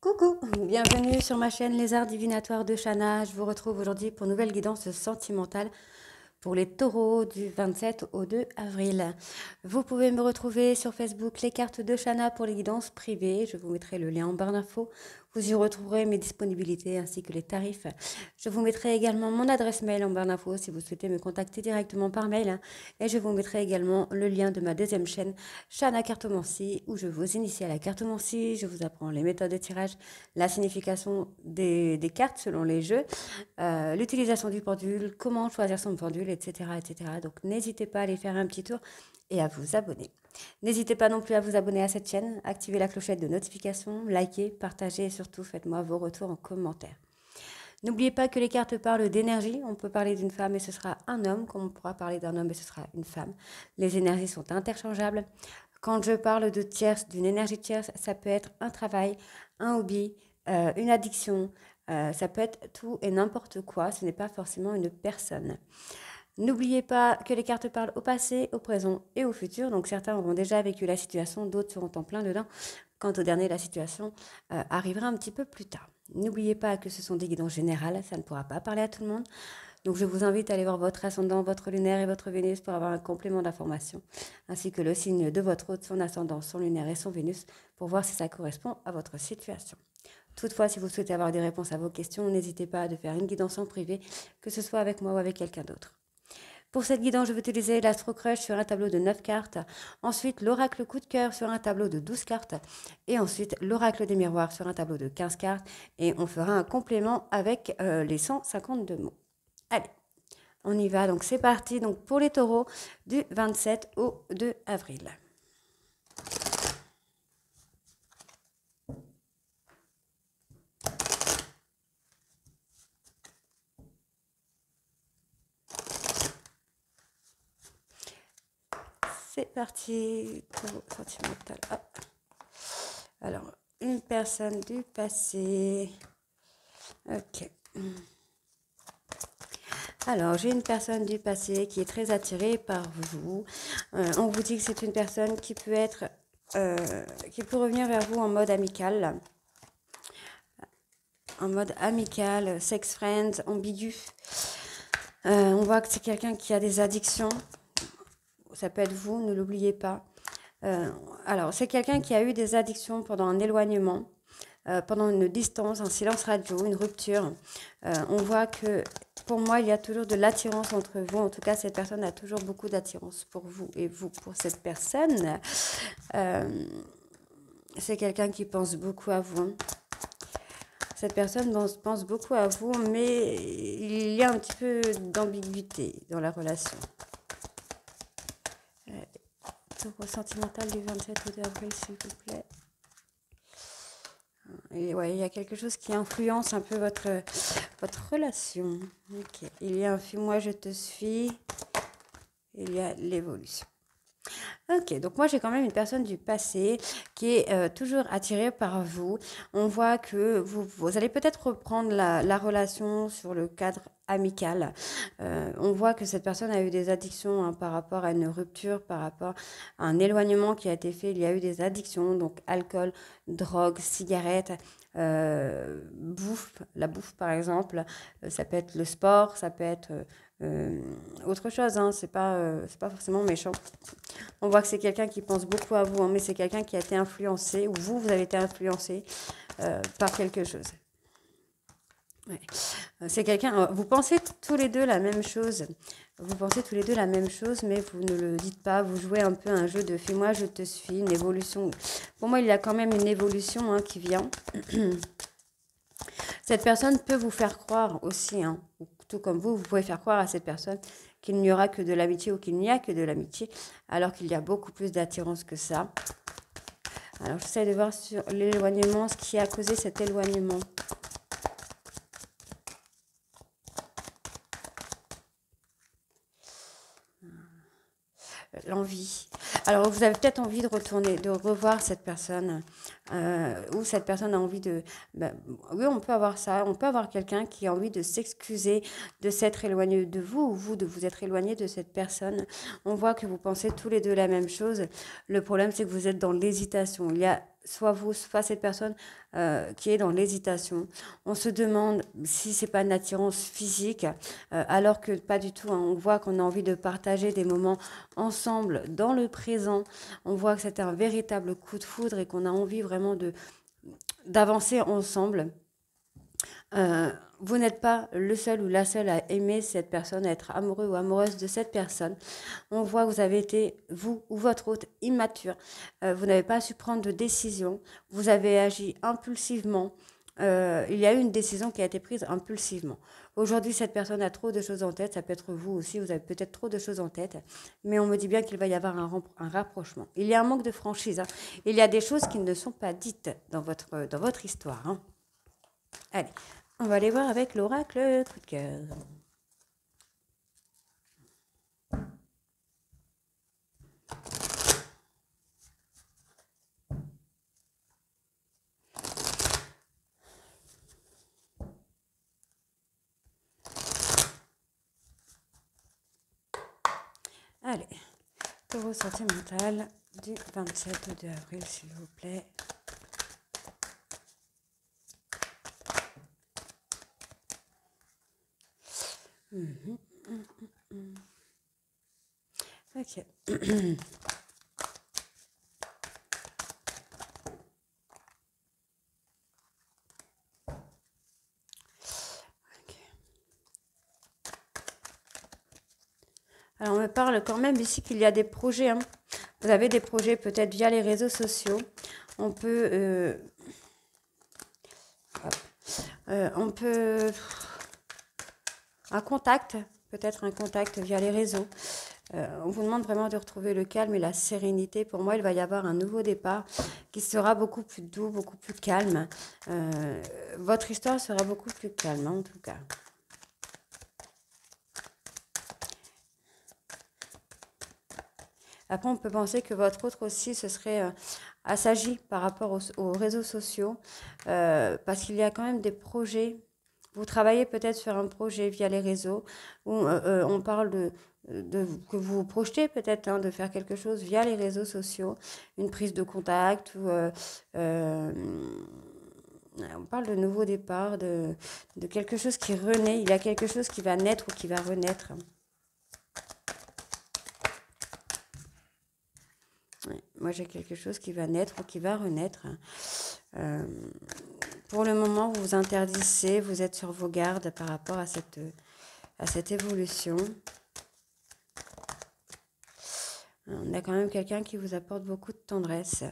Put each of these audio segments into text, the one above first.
Coucou, bienvenue sur ma chaîne Les Arts Divinatoires de Shana. Je vous retrouve aujourd'hui pour une nouvelle guidance sentimentale pour les taureaux du 27 au 2 avril. Vous pouvez me retrouver sur Facebook Les Cartes de Shana pour les guidances privées. Je vous mettrai le lien en barre d'infos. Vous y retrouverez mes disponibilités ainsi que les tarifs. Je vous mettrai également mon adresse mail en barre d'infos si vous souhaitez me contacter directement par mail. Et je vous mettrai également le lien de ma deuxième chaîne, Shana Cartomancie, où je vous initie à la cartomancie. Je vous apprends les méthodes de tirage, la signification des cartes selon les jeux, l'utilisation du pendule, comment choisir son pendule, etc., etc. Donc n'hésitez pas à aller faire un petit tour et à vous abonner. N'hésitez pas non plus à vous abonner à cette chaîne, activer la clochette de notification, liker, partager et surtout faites-moi vos retours en commentaire. N'oubliez pas que les cartes parlent d'énergie. On peut parler d'une femme et ce sera un homme, comme on pourra parler d'un homme et ce sera une femme. Les énergies sont interchangeables. Quand je parle de tierce, d'une énergie tierce, ça peut être un travail, un hobby, une addiction, ça peut être tout et n'importe quoi. Ce n'est pas forcément une personne. N'oubliez pas que les cartes parlent au passé, au présent et au futur. Donc certains auront déjà vécu la situation, d'autres seront en plein dedans. Quant au dernier, la situation arrivera un petit peu plus tard. N'oubliez pas que ce sont des guidances générales, ça ne pourra pas parler à tout le monde. Donc je vous invite à aller voir votre ascendant, votre lunaire et votre Vénus pour avoir un complément d'information, ainsi que le signe de votre hôte, son ascendant, son lunaire et son Vénus, pour voir si ça correspond à votre situation. Toutefois, si vous souhaitez avoir des réponses à vos questions, n'hésitez pas à faire une guidance en privé, que ce soit avec moi ou avec quelqu'un d'autre. Pour cette guidance, je vais utiliser l'Astro Crush sur un tableau de 9 cartes, ensuite l'Oracle Coup de cœur sur un tableau de 12 cartes, et ensuite l'Oracle des miroirs sur un tableau de 15 cartes, et on fera un complément avec les 152 mots. Allez, on y va, donc c'est parti donc pour les taureaux du 27 au 2 avril. C'est parti, taureau sentimental. Hop. Alors, une personne du passé. Ok. Alors, j'ai une personne du passé qui est très attirée par vous. On vous dit que c'est une personne qui peut être, qui peut revenir vers vous en mode amical. En mode amical, sex friends, ambigu. On voit que c'est quelqu'un qui a des addictions. Ça peut être vous, ne l'oubliez pas. Alors, c'est quelqu'un qui a eu des addictions pendant un éloignement, pendant une distance, un silence radio, une rupture. On voit que, pour moi, il y a toujours de l'attirance entre vous. En tout cas, cette personne a toujours beaucoup d'attirance pour vous et vous pour cette personne. C'est quelqu'un qui pense beaucoup à vous. Cette personne pense beaucoup à vous, mais il y a un petit peu d'ambiguïté dans la relation. Taureau sentimental du 27 au 2 avril, s'il vous plaît. Et ouais, il y a quelque chose qui influence un peu votre relation. Ok. Il y a un fuis-moi, je te suis. Il y a l'évolution. Ok, donc moi j'ai quand même une personne du passé qui est toujours attirée par vous. On voit que vous allez peut-être reprendre la relation sur le cadre amical. On voit que cette personne a eu des addictions par rapport à une rupture, par rapport à un éloignement qui a été fait. Il y a eu des addictions, donc alcool, drogue, cigarettes. La bouffe par exemple, ça peut être le sport, ça peut être autre chose, hein, c'est pas forcément méchant. On voit que c'est quelqu'un qui pense beaucoup à vous, hein, mais c'est quelqu'un qui a été influencé, ou vous avez été influencé par quelque chose. Ouais. C'est quelqu'un, vous pensez tous les deux la même chose. Vous pensez tous les deux la même chose, mais vous ne le dites pas. Vous jouez un peu un jeu de fais-moi, je te suis, une évolution. Pour moi, il y a quand même une évolution hein, qui vient. Cette personne peut vous faire croire aussi, hein, tout comme vous pouvez faire croire à cette personne qu'il n'y aura que de l'amitié ou qu'il n'y a que de l'amitié, alors qu'il y a beaucoup plus d'attirance que ça. Alors, j'essaie de voir sur l'éloignement, ce qui a causé cet éloignement. L'envie. Alors, vous avez peut-être envie de retourner, de revoir cette personne. où cette personne a envie de... ben, oui, on peut avoir ça, on peut avoir quelqu'un qui a envie de s'excuser, de s'être éloigné de vous, ou vous de vous être éloigné de cette personne. On voit que vous pensez tous les deux la même chose. Le problème, c'est que vous êtes dans l'hésitation. Il y a soit vous, soit cette personne qui est dans l'hésitation. On se demande si c'est pas une attirance physique, alors que pas du tout, hein. On voit qu'on a envie de partager des moments ensemble dans le présent. On voit que c'est un véritable coup de foudre et qu'on a envie vraiment de d'avancer ensemble. Euh, vous n'êtes pas le seul ou la seule à aimer cette personne, à être amoureux ou amoureuse de cette personne. On voit que vous avez été, vous ou votre hôte, immature. Vous n'avez pas su prendre de décision. Vous avez agi impulsivement. Il y a eu une décision qui a été prise impulsivement. Aujourd'hui, cette personne a trop de choses en tête. Ça peut être vous aussi. Vous avez peut-être trop de choses en tête. Mais on me dit bien qu'il va y avoir un rapprochement. Il y a un manque de franchise, hein. Il y a des choses qui ne sont pas dites dans votre histoire, hein. Allez, on va aller voir avec l'oracle coup de cœur. Allez, taureau sentimental du 27 au 2 avril, s'il vous plaît. Ok. Alors, on me parle quand même ici qu'il y a des projets, hein. Vous avez des projets peut-être via les réseaux sociaux. On peut... on peut... Un contact, peut-être un contact via les réseaux. On vous demande vraiment de retrouver le calme et la sérénité. Pour moi, il va y avoir un nouveau départ qui sera beaucoup plus doux, beaucoup plus calme. Votre histoire sera beaucoup plus calme, hein, en tout cas. Après, on peut penser que votre autre aussi, ce serait assagi par rapport aux réseaux sociaux, parce qu'il y a quand même des projets. Vous travaillez peut-être sur un projet via les réseaux, où on parle que vous vous projetez peut-être, hein, de faire quelque chose via les réseaux sociaux, une prise de contact, ou on parle de nouveau départ, de quelque chose qui renaît. Il y a quelque chose qui va naître ou qui va renaître. Ouais, moi, j'ai quelque chose qui va naître ou qui va renaître. Pour le moment, vous vous interdisez, vous êtes sur vos gardes par rapport à cette évolution. On a quand même quelqu'un qui vous apporte beaucoup de tendresse.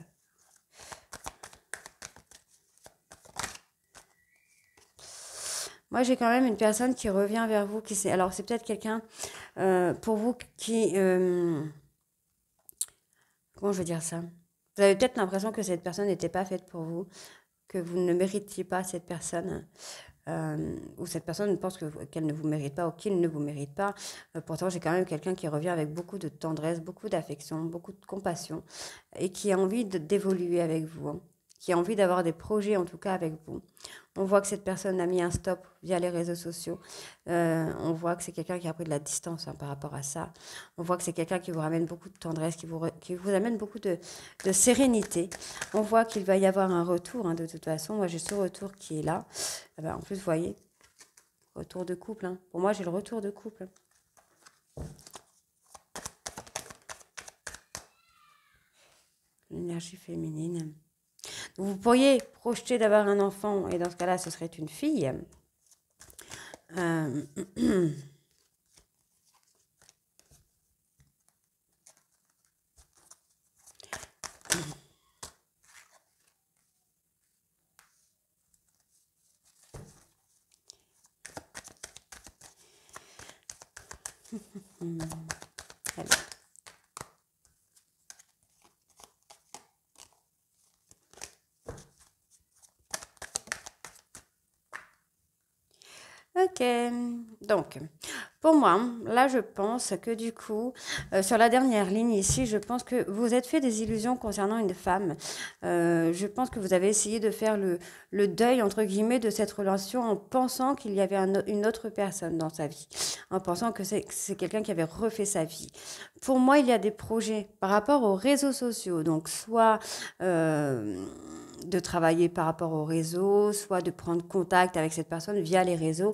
Moi, j'ai quand même une personne qui revient vers vous. Alors, c'est peut-être quelqu'un pour vous qui... comment je veux dire ça? Vous avez peut-être l'impression que cette personne n'était pas faite pour vous, que vous ne méritiez pas cette personne, ou cette personne pense qu'elle ne vous mérite pas ou qu'il ne vous mérite pas. Pourtant, j'ai quand même quelqu'un qui revient avec beaucoup de tendresse, beaucoup d'affection, beaucoup de compassion, et qui a envie d'évoluer avec vous, hein, qui a envie d'avoir des projets en tout cas avec vous. On voit que cette personne a mis un stop via les réseaux sociaux. On voit que c'est quelqu'un qui a pris de la distance, hein, par rapport à ça. On voit que c'est quelqu'un qui vous ramène beaucoup de tendresse, qui vous amène beaucoup de sérénité. On voit qu'il va y avoir un retour, hein, de toute façon. Moi, j'ai ce retour qui est là. Ah ben, en plus, vous voyez, retour de couple, hein. Pour moi, j'ai le retour de couple. L'énergie féminine. Vous pourriez projeter d'avoir un enfant, et dans ce cas-là, ce serait une fille. Euh, alors. Ok, donc, Pour moi, hein, là, je pense que du coup, sur la dernière ligne ici, je pense que vous êtes fait des illusions concernant une femme. Je pense que vous avez essayé de faire le deuil, entre guillemets, de cette relation en pensant qu'il y avait une autre personne dans sa vie, en pensant que c'est quelqu'un qui avait refait sa vie. Pour moi, il y a des projets par rapport aux réseaux sociaux, donc soit de travailler par rapport aux réseaux, soit de prendre contact avec cette personne via les réseaux.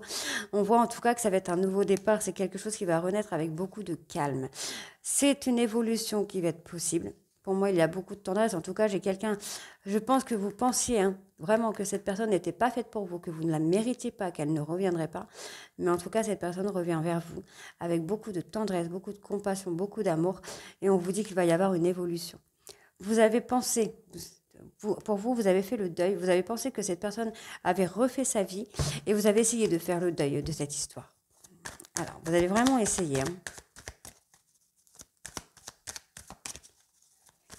On voit en tout cas que ça va être un nouveau départ, c'est quelque chose qui va renaître avec beaucoup de calme. C'est une évolution qui va être possible. Pour moi, il y a beaucoup de tendresse. En tout cas, j'ai quelqu'un, je pense que vous pensiez vraiment que cette personne n'était pas faite pour vous, que vous ne la méritiez pas, qu'elle ne reviendrait pas. Mais en tout cas, cette personne revient vers vous avec beaucoup de tendresse, beaucoup de compassion, beaucoup d'amour. Et on vous dit qu'il va y avoir une évolution. Vous avez pensé, pour vous, vous avez fait le deuil, vous avez pensé que cette personne avait refait sa vie et vous avez essayé de faire le deuil de cette histoire. Alors, vous avez vraiment essayé.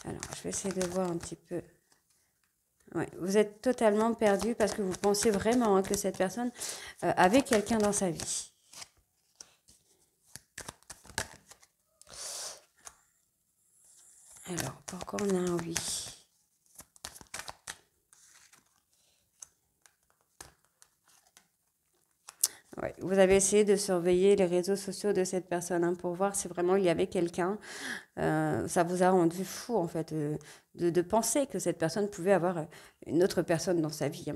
Alors, je vais essayer de voir un petit peu. Ouais, vous êtes totalement perdu parce que vous pensez vraiment que cette personne avait quelqu'un dans sa vie. Alors, pourquoi on a un oui? Ouais, vous avez essayé de surveiller les réseaux sociaux de cette personne pour voir si vraiment il y avait quelqu'un. Ça vous a rendu fou en fait de penser que cette personne pouvait avoir une autre personne dans sa vie.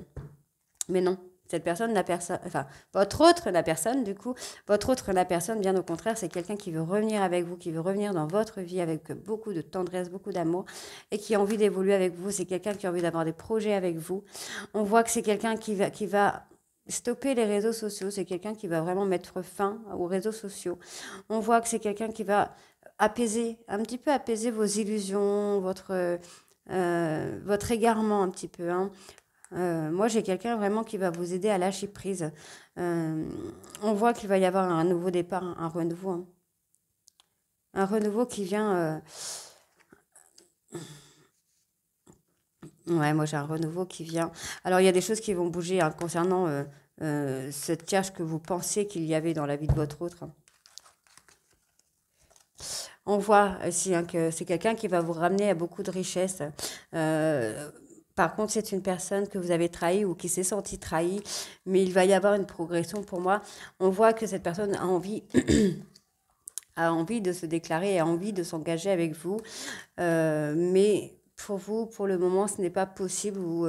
Mais non, cette personne n'a personne, enfin votre autre n'a personne du coup, votre autre n'a personne, bien au contraire, c'est quelqu'un qui veut revenir avec vous, qui veut revenir dans votre vie avec beaucoup de tendresse, beaucoup d'amour et qui a envie d'évoluer avec vous. C'est quelqu'un qui a envie d'avoir des projets avec vous. On voit que c'est quelqu'un qui va stopper les réseaux sociaux, c'est quelqu'un qui va vraiment mettre fin aux réseaux sociaux. On voit que c'est quelqu'un qui va apaiser, un petit peu apaiser vos illusions, votre égarement un petit peu. Moi, j'ai quelqu'un vraiment qui va vous aider à lâcher prise. On voit qu'il va y avoir un nouveau départ, un renouveau. Un renouveau qui vient... Ouais, moi j'ai un renouveau qui vient. Alors, il y a des choses qui vont bouger concernant cette tâche que vous pensez qu'il y avait dans la vie de votre autre. On voit aussi que c'est quelqu'un qui va vous ramener à beaucoup de richesses. Par contre, c'est une personne que vous avez trahie ou qui s'est sentie trahie, mais il va y avoir une progression pour moi. On voit que cette personne a envie, a envie de se déclarer, a envie de s'engager avec vous, mais pour vous, pour le moment, ce n'est pas possible ou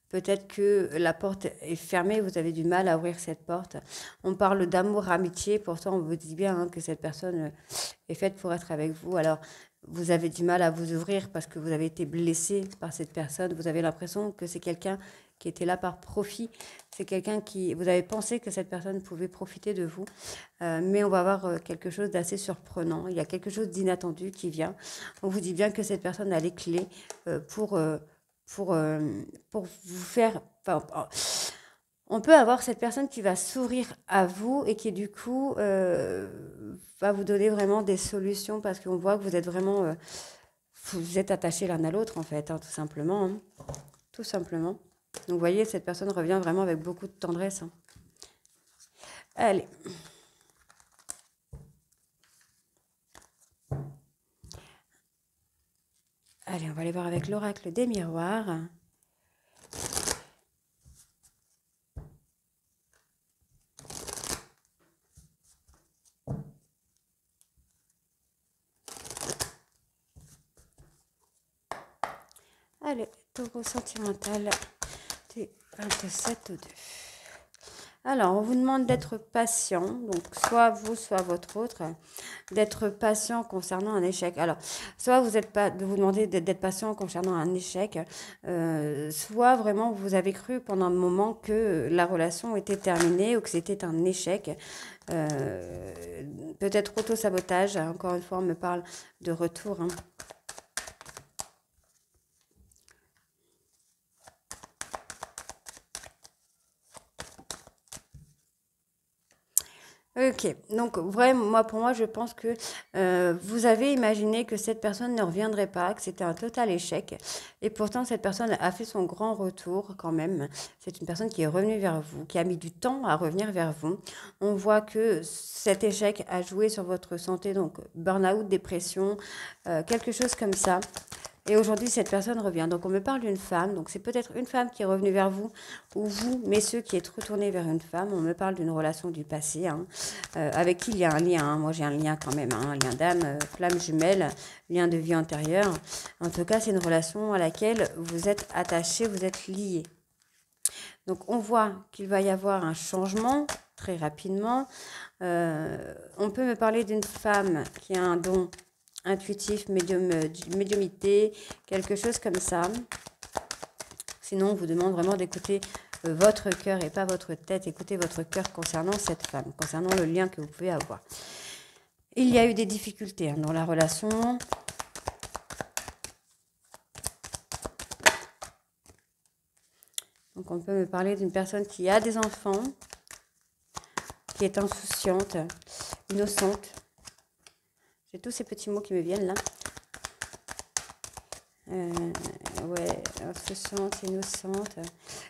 peut-être que la porte est fermée, vous avez du mal à ouvrir cette porte. On parle d'amour, amitié, pourtant on vous dit bien que cette personne est faite pour être avec vous. Alors, vous avez du mal à vous ouvrir parce que vous avez été blessé par cette personne. Vous avez l'impression que c'est quelqu'un qui était là par profit. C'est quelqu'un qui... Vous avez pensé que cette personne pouvait profiter de vous. Mais on va avoir quelque chose d'assez surprenant. Il y a quelque chose d'inattendu qui vient. On vous dit bien que cette personne a les clés pour, pour vous faire... Enfin, on peut avoir cette personne qui va s'ouvrir à vous et qui du coup va vous donner vraiment des solutions parce qu'on voit que vous êtes vraiment vous êtes attachés l'un à l'autre en fait, tout simplement. Tout simplement. Donc vous voyez, cette personne revient vraiment avec beaucoup de tendresse. Allez. Allez, on va aller voir avec l'oracle des miroirs. Allez, taureau sentimental du 27 au 2. Alors, on vous demande d'être patient, donc soit vous, soit votre autre, d'être patient concernant un échec. Alors, soit vous êtes pas, de vous demander d'être patient concernant un échec, soit vraiment vous avez cru pendant un moment que la relation était terminée ou que c'était un échec. Peut-être auto-sabotage, encore une fois, on me parle de retour. Ok, donc vraiment, pour moi, je pense que vous avez imaginé que cette personne ne reviendrait pas, que c'était un total échec, et pourtant cette personne a fait son grand retour quand même. C'est une personne qui est revenue vers vous, qui a mis du temps à revenir vers vous. On voit que cet échec a joué sur votre santé, donc burn-out, dépression, quelque chose comme ça. Et aujourd'hui, cette personne revient. Donc, on me parle d'une femme. Donc, c'est peut-être une femme qui est revenue vers vous, ou vous, messieurs, qui êtes retournés vers une femme. On me parle d'une relation du passé, hein, avec qui il y a un lien, hein. Moi, j'ai un lien quand même, hein, un lien d'âme, flamme jumelle, lien de vie antérieure. En tout cas, c'est une relation à laquelle vous êtes attachés, vous êtes liés. Donc, on voit qu'il va y avoir un changement très rapidement. On peut me parler d'une femme qui a un don intuitif, médiumité, quelque chose comme ça. Sinon, on vous demande vraiment d'écouter votre cœur et pas votre tête. Écoutez votre cœur concernant cette femme, concernant le lien que vous pouvez avoir. Il y a eu des difficultés dans la relation. Donc, on peut me parler d'une personne qui a des enfants, qui est insouciante, innocente. J'ai tous ces petits mots qui me viennent là. Ouais, insouciante, innocente.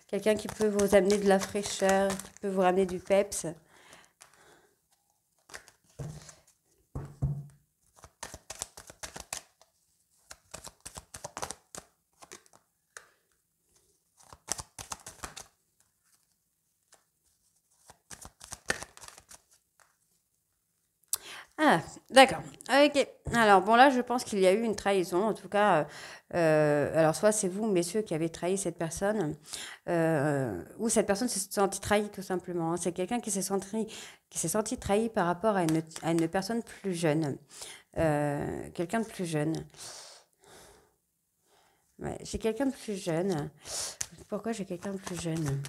Quelqu'un qui peut vous amener de la fraîcheur, qui peut vous ramener du peps. Ah, d'accord. Ok. Alors, bon, là, je pense qu'il y a eu une trahison. En tout cas, alors, soit c'est vous, messieurs, qui avez trahi cette personne, ou cette personne s'est sentie trahie, tout simplement, hein. C'est quelqu'un qui s'est senti trahi par rapport à une personne plus jeune. Quelqu'un de plus jeune. Ouais, j'ai quelqu'un de plus jeune. Pourquoi j'ai quelqu'un de plus jeune?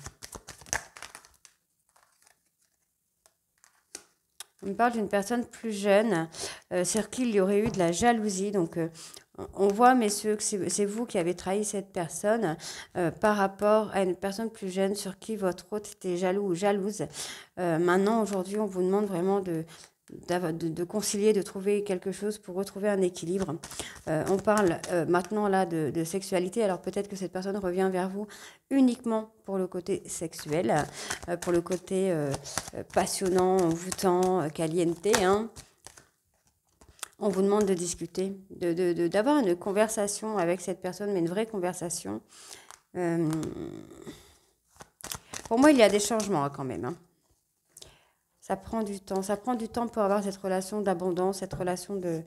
On me parle d'une personne plus jeune, sur qui il y aurait eu de la jalousie. Donc, on voit, messieurs, que c'est vous qui avez trahi cette personne par rapport à une personne plus jeune sur qui votre hôte était jaloux ou jalouse. Maintenant, aujourd'hui, on vous demande vraiment de concilier, de trouver quelque chose pour retrouver un équilibre. On parle maintenant là de sexualité. Alors peut-être que cette personne revient vers vous uniquement pour le côté sexuel, pour le côté passionnant, envoûtant, caliente, hein. On vous demande de discuter, d'avoir une conversation avec cette personne, mais une vraie conversation. Euh, pour moi, il y a des changements quand même, hein. Ça prend du temps. Ça prend du temps pour avoir cette relation d'abondance, cette relation de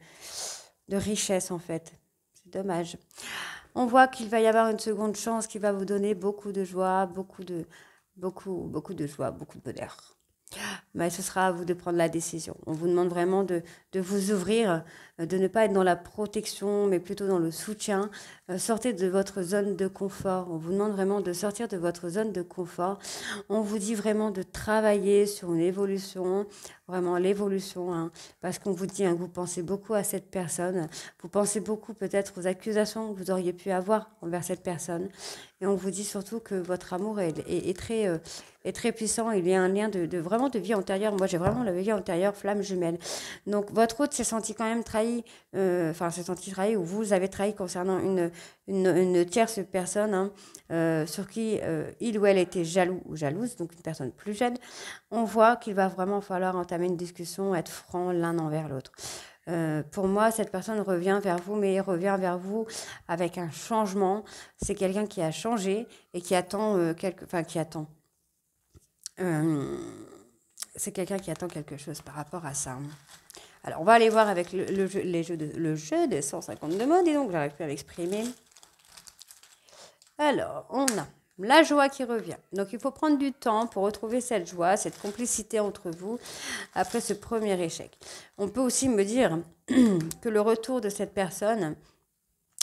richesse en fait. C'est dommage. On voit qu'il va y avoir une seconde chance qui va vous donner beaucoup de joie, beaucoup de joie, beaucoup de bonheur. Mais ce sera à vous de prendre la décision. On vous demande vraiment de vous ouvrir, de ne pas être dans la protection, mais plutôt dans le soutien. Sortez de votre zone de confort. On vous demande vraiment de sortir de votre zone de confort. On vous dit vraiment de travailler sur une évolution, vraiment l'évolution, hein, parce qu'on vous dit, hein, que vous pensez beaucoup à cette personne. Vous pensez beaucoup peut-être aux accusations que vous auriez pu avoir envers cette personne. Et on vous dit surtout que votre amour est très puissant. Il y a un lien vraiment de vie antérieure. Moi, j'ai vraiment la vie antérieure, flamme jumelle. Donc, votre hôte s'est senti quand même trahi, s'est senti trahi, ou vous avez trahi concernant une tierce personne, hein, sur qui il ou elle était jaloux ou jalouse, donc une personne plus jeune. On voit qu'il va vraiment falloir entamer une discussion, être franc l'un envers l'autre. Pour moi, cette personne revient vers vous, mais revient vers vous avec un changement. C'est quelqu'un qui a changé et qui attend qui attend. C'est quelqu'un qui attend quelque chose par rapport à ça. Alors, on va aller voir avec le jeu des 152 mots. Dis donc, j'arrive plus à m'exprimer. Alors, on a la joie qui revient. Donc, il faut prendre du temps pour retrouver cette joie, cette complicité entre vous après ce premier échec. On peut aussi me dire que le retour de cette personne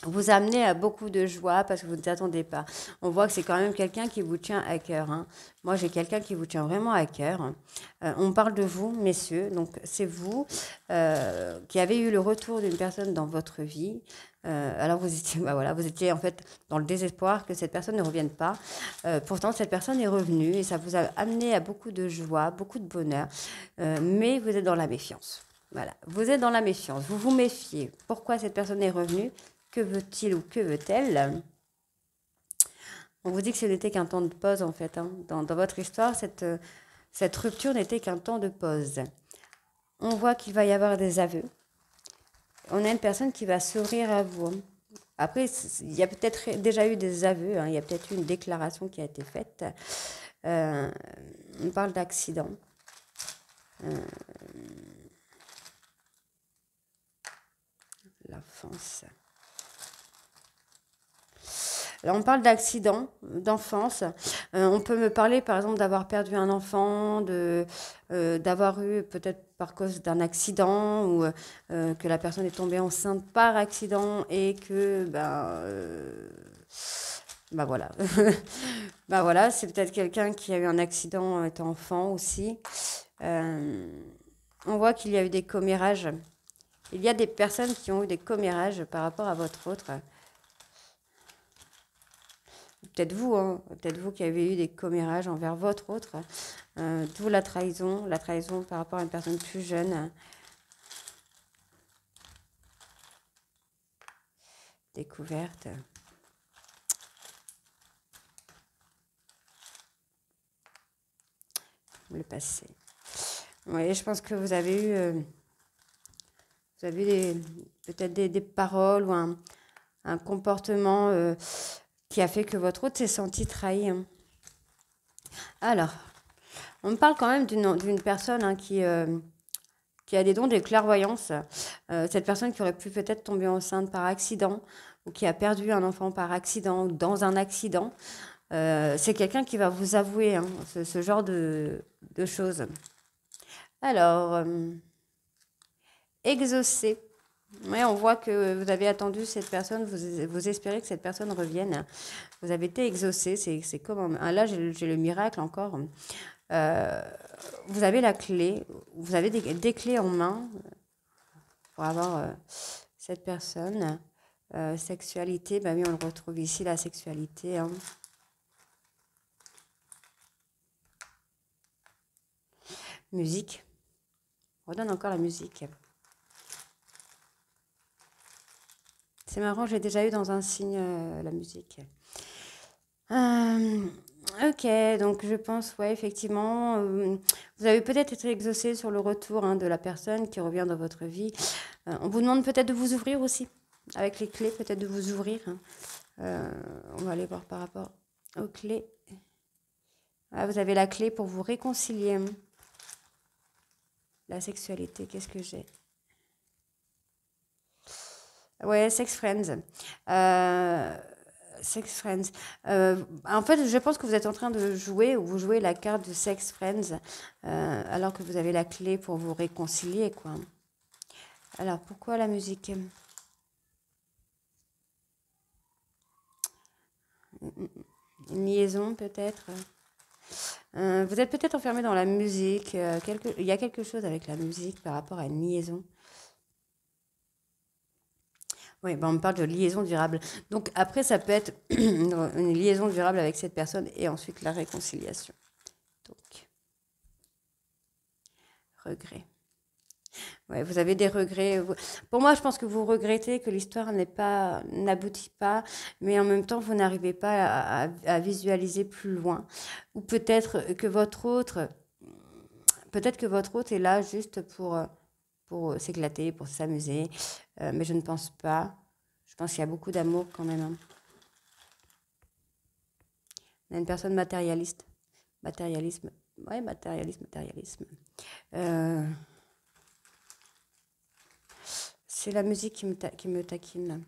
vous amenez à beaucoup de joie parce que vous ne vous attendez pas. On voit que c'est quand même quelqu'un qui vous tient à cœur, hein. Moi, j'ai quelqu'un qui vous tient vraiment à cœur. On parle de vous, messieurs. Donc, c'est vous qui avez eu le retour d'une personne dans votre vie. Alors vous étiez, bah voilà, vous étiez en fait dans le désespoir que cette personne ne revienne pas. Pourtant, cette personne est revenue et ça vous a amené à beaucoup de joie, beaucoup de bonheur. Mais vous êtes dans la méfiance. Voilà, vous êtes dans la méfiance. Vous vous méfiez. Pourquoi cette personne est revenue? Que veut-il ou que veut-elle? On vous dit que ce n'était qu'un temps de pause en fait. Hein. Dans votre histoire, cette rupture n'était qu'un temps de pause. On voit qu'il va y avoir des aveux. On a une personne qui va s'ouvrir à vous. Après, il y a peut-être déjà eu des aveux, hein, il y a peut-être eu une déclaration qui a été faite. On parle d'accident. L'enfance. Là, on parle d'accident, d'enfance. On peut me parler, par exemple, d'avoir perdu un enfant, d'avoir eu peut-être par cause d'un accident ou que la personne est tombée enceinte par accident et que, ben voilà. Ben voilà, c'est peut-être quelqu'un qui a eu un accident étant enfant aussi. On voit qu'il y a eu des commérages. Il y a des personnes qui ont eu des commérages par rapport à votre autre. Peut-être vous, hein, peut-être vous qui avez eu des commérages envers votre autre, d'où la trahison par rapport à une personne plus jeune. Découverte. Le passé. Oui, je pense que vous avez eu, peut-être des paroles ou un comportement qui a fait que votre autre s'est senti trahi. Hein. Alors, on me parle quand même d'une personne hein, qui a des dons de clairvoyance. Cette personne qui aurait pu peut-être tomber enceinte par accident ou qui a perdu un enfant par accident ou dans un accident. C'est quelqu'un qui va vous avouer hein, ce genre de choses. Alors, exaucer. Oui, on voit que vous avez attendu cette personne, vous espérez que cette personne revienne. Vous avez été exaucé, c'est comme... Là, j'ai le miracle encore. Vous avez la clé, vous avez des clés en main pour avoir cette personne. Sexualité, bah oui, on le retrouve ici, la sexualité. Hein. Musique. On redonne encore la musique. C'est marrant, j'ai déjà eu dans un signe la musique. Ok, donc je pense, ouais, effectivement, vous avez peut-être été exaucé sur le retour hein, de la personne qui revient dans votre vie. On vous demande peut-être de vous ouvrir aussi, avec les clés, peut-être de vous ouvrir. Hein. On va aller voir par rapport aux clés. Ah, vous avez la clé pour vous réconcilier. La sexualité, qu'est-ce que j'ai? Ouais, sex friends. Sex friends. En fait, je pense que vous êtes en train de jouer ou vous jouez la carte de sex friends alors que vous avez la clé pour vous réconcilier, quoi. Alors, pourquoi la musique? Une liaison, peut-être. Vous êtes peut-être enfermé dans la musique. Il y a quelque chose avec la musique par rapport à une liaison. Oui, ben on me parle de liaison durable. Donc après, ça peut être une liaison durable avec cette personne et ensuite la réconciliation. Donc, regret. Ouais, vous avez des regrets. Pour moi, je pense que vous regrettez que l'histoire n'aboutit pas, mais en même temps, vous n'arrivez pas à visualiser plus loin. Ou peut-être que votre hôte est là juste pour s'éclater, pour s'amuser, mais je ne pense pas. Je pense qu'il y a beaucoup d'amour quand même. Hein. On a une personne matérialiste. Matérialisme. Ouais, matérialisme. C'est la musique qui me taquine.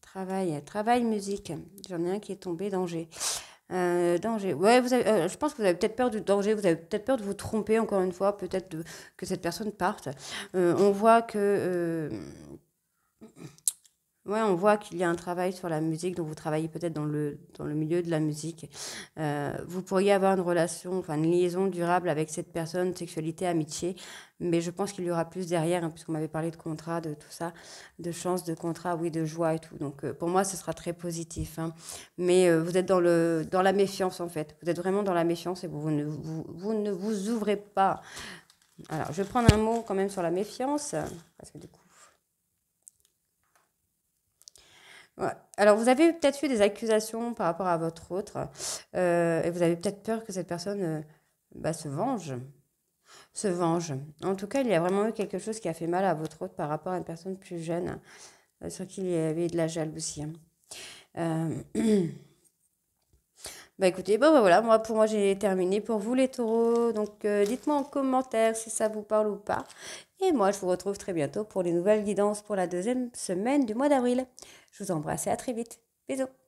Travail, musique. J'en ai un qui est tombé, danger. Danger. Ouais, je pense que vous avez peut-être peur du danger, vous avez peut-être peur de vous tromper encore une fois, peut-être que cette personne parte. On voit que Ouais, on voit qu'il y a un travail sur la musique, donc vous travaillez peut-être dans le milieu de la musique. Vous pourriez avoir une relation, enfin une liaison durable avec cette personne, sexualité, amitié, mais je pense qu'il y aura plus derrière, hein, puisqu'on m'avait parlé de contrat, de tout ça, de chance, de contrat, oui, de joie et tout. Donc pour moi, ce sera très positif, hein. Mais vous êtes dans la méfiance en fait. Vous êtes vraiment dans la méfiance et vous ne vous ouvrez pas. Alors, je vais prendre un mot quand même sur la méfiance, parce que du coup. Ouais. Alors, vous avez peut-être eu des accusations par rapport à votre autre, et vous avez peut-être peur que cette personne bah, se venge. Se venge. En tout cas, il y a vraiment eu quelque chose qui a fait mal à votre autre par rapport à une personne plus jeune, sur qui il y avait de la jalousie, hein. Euh, Bah écoutez, bah voilà, moi pour moi j'ai terminé pour vous les taureaux. Donc dites-moi en commentaire si ça vous parle ou pas. Et moi je vous retrouve très bientôt pour les nouvelles guidances pour la deuxième semaine du mois d'avril. Je vous embrasse et à très vite. Bisous.